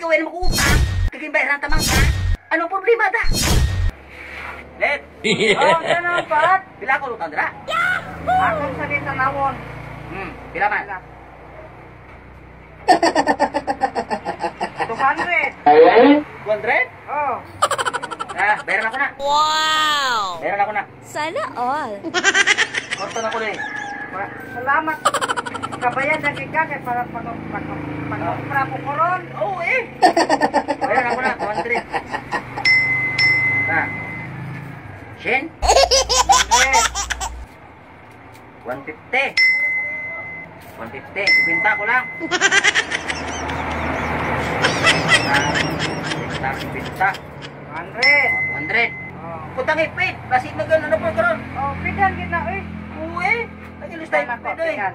gawin mo ko utang. Kagimbayaran tamang ka. Anong problema da? Let. Oh, ganun pat. Pila ko utang dira? Akong sa dito nawon. Pila man? 200. 200? Oh. Bayaran ako na. Wow! Bayaran ako na. Sana all. Korto na ko na eh. Salamat. Kabayan na ka kay para pag-upra po ko ron. Oo eh. Bayaran ako na, 200. Shin? 150. 150. Ibinta ko lang. Ibinta. 100. 200. Oh. Putang ipit. Kasi ano po karon? Oh, pidan gid na eh. Oo eh. Nag-ilis tayo Salamat, ipit eh. pidan.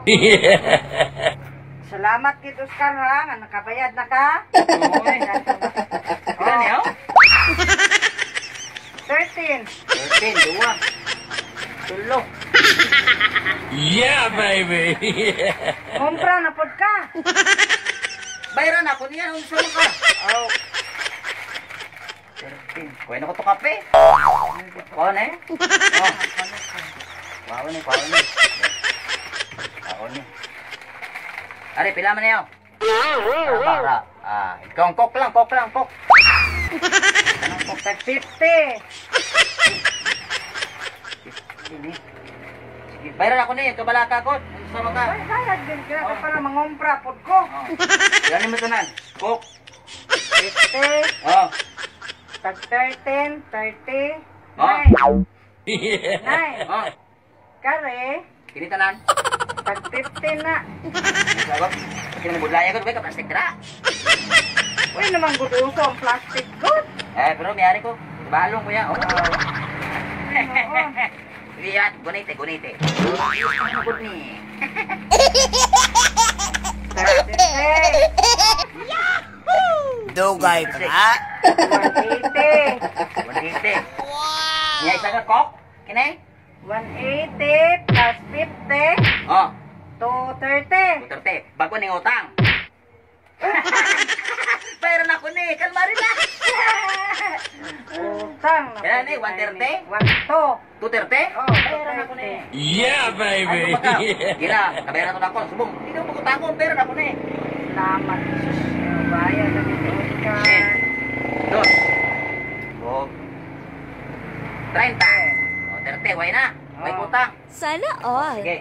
Salamat kid Oscar ha, nga nakabayad na ka. Oo eh. Pila niyo? 13. 13, 2. Tulo. Yeah, baby! Kumpra na pod ka. Bayaran ako niya. Unsa mo ka? Oh. 13. Kuha na ko to kape. Kuha na eh. Oh. Kuha na, kuha na. Kuha na. Ari, pila man niyo? Para. Ikaw ang kok lang, kok. Anong kok? 50. Sige. Bayaran ako niya. Kabalaka ko. Unsa mo ka? Ay, bayad din ka para mangumpra pod ko. Yan mo tanan. Kok. 50. Oh. Tag 13, 30. Oh. 9. Oh. Kare. Kini tanan. Tag 15 na. Sabab. Kini mo budlaya ko ka plastic dra. Uy, naman guduso ang plastic good. Pero miyari ko. Balong ko ya. Oh. Oo. Lihat, gunite. Good ni. 36. Dugay ka? 180. 180. Wow. Isa ka kok? Kini? 180 plus 50. Oh. 230. 230. Bago ning utang. Bayaran ako ni. Kalmari na. Utang. Kaya ni, 130? 1, 2. 230? Oh, Bayaran ako ni. Yeah, baby! Ano ba ka? Gila, kabayaran ko na ako. Subong. Hindi ko magutang bayaran ako ni. Salamat. Bayad na dito, Oscar. Dos. Oh. 30. Oh, 30. Way na. Way Oh. utang. Sana all. Sige.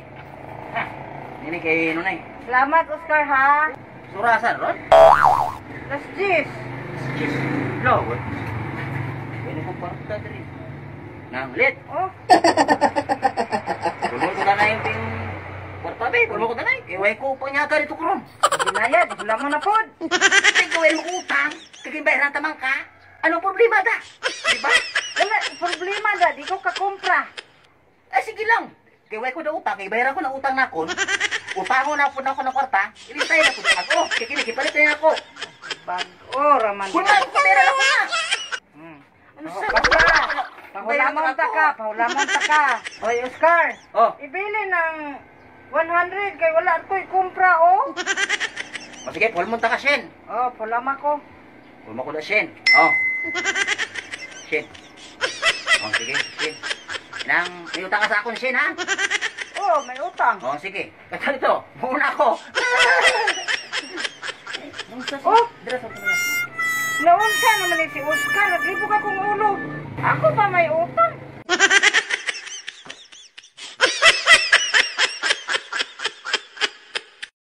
Ini kay Nunay. Salamat, Oscar, ha? Surasan, Ron? Las 10. Cheese. Lawat. Ini ko parta diri. Nang lit. Oh, Kulmo ko na yung ping kwarta be. Kulmo ko na yung. Iway ko panyaka dito kron. binayad. Wala mo na pod. Tay gawin mo utang. Kagimbayaran tamang ka. Anong problema da? Diba? Wala, problema da. Di ko kakumpra. Sige lang. Kaya ko na utang. Kaya bayaran ko na utang na ako. Utango na po na ako ng kwarta. Ilistay na po na ako. Kaya kinikipalit na ako. Bago, raman. Kung na, pera ako na. Ano Oh, sa basta. Pahulamon ta ka. Pahulamon ta ka. Hoy, Oscar. Oh. Ibili ng 100 kay wala ko ikumpra, oh. O sige, pulmunta ka, Shen. Oh, pulama ko. Pulma ko na, Shen. Oh. Shen. Oh, sige, Shen. May utang ka sa akong, Shen, ha? Oh, may utang. Oh, sige. Kaya dito, muna ako. Oh, Dira sa pula. naunsa naman ni si Oscar. Naglibog akong ulo. Ako pa may utang.